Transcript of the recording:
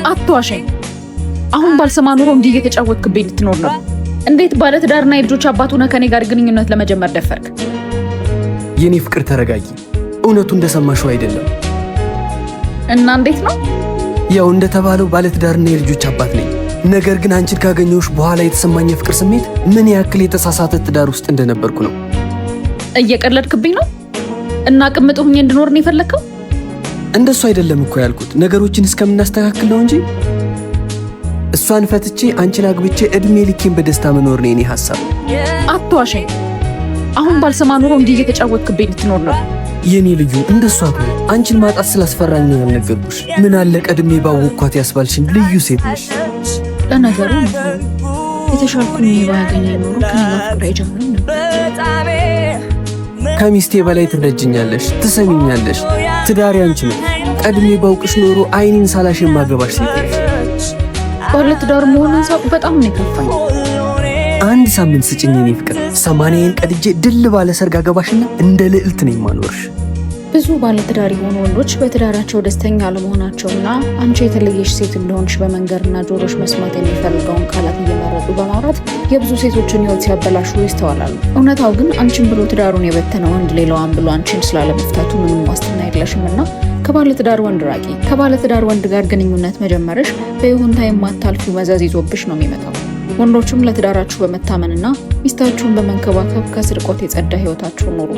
አትዋሸኝ። አሁን ባልሰማ ኑሮ እንዲህ እየተጫወትክብኝ ልትኖር ነው። እንዴት ባለትዳርና የልጆች አባት ሆነህ ከኔ ጋር ግንኙነት ለመጀመር ደፈርክ? የኔ ፍቅር ተረጋጊ። እውነቱ እንደሰማሽው አይደለም። እና እንዴት ነው? ያው እንደተባለው ባለትዳርና የልጆች አባት ነኝ። ነገር ግን አንቺን ካገኘሁሽ በኋላ የተሰማኝ የፍቅር ስሜት ምን ያክል የተሳሳተ ትዳር ውስጥ እንደነበርኩ ነው። እየቀለድክብኝ ነው? እና ቅምጥ ሆኜ እንድኖር ነው የፈለከው? እንደሱ አይደለም እኮ ያልኩት። ነገሮችን እስከምናስተካክል ነው እንጂ እሷን ፈትቼ አንቺን አግብቼ እድሜ ልኬን በደስታ መኖር ነው የኔ ሐሳብ። አትዋሸኝ። አሁን ባልሰማ ኑሮ እንዲህ እየተጫወትክብኝ ልትኖር ነው። የኔ ልዩ እንደሷ አትበይ። አንቺን ማጣት ስላስፈራኝ ነው ያልነገርኩሽ። ምን አለ ቀድሜ ባወቅኳት ያስባልሽኝ ልዩ ሴት ነሽ። ለነገሩ የተሻልኩኝ ባያገኘ ኖሮ ከኔ ጋር ፍቅር አይጀምርም ነበር። ከሚስቴ በላይ ትረጅኛለሽ፣ ትሰሚኛለሽ። ትዳሬ አንቺ ነው። ቀድሜ ባውቅሽ ኖሮ አይኔን ሳላሽ የማገባሽ ሴት ነሽ። ባለትዳር መሆንን ሳውቅ በጣም ነው የከፋኝ። አንድ ሳምንት ስጭኝ የኔ ፍቅር። 80ን ቀድጄ ድል ባለ ሰርግ አገባሽና እንደ ልዕልት ነኝ ማኖርሽ። ብዙ ባለትዳር የሆኑ ወንዶች በትዳራቸው ደስተኛ አለመሆናቸውና አንቺ የተለየሽ ሴት እንደሆንሽ በመንገርና ጆሮሽ መስማት የሚፈልገውን ቃላት እየመረጡ በማውራት የብዙ ሴቶችን ሕይወት ሲያበላሹ ይስተዋላሉ። እውነታው ግን አንቺን ብሎ ትዳሩን የበተነ ወንድ ሌላዋን ብሎ አንቺን ስላለመፍታቱ ምንም ዋስትና የለሽምና ከባለትዳር ወንድ ራቂ። ከባለትዳር ወንድ ጋር ግንኙነት መጀመርሽ በይሁንታ የማታልፊው መዘዝ ይዞብሽ ነው የሚመጣው። ወንዶችም ለትዳራችሁ በመታመንና ሚስታችሁን በመንከባከብ ከስርቆት የጸዳ ሕይወታችሁን ኑሩ።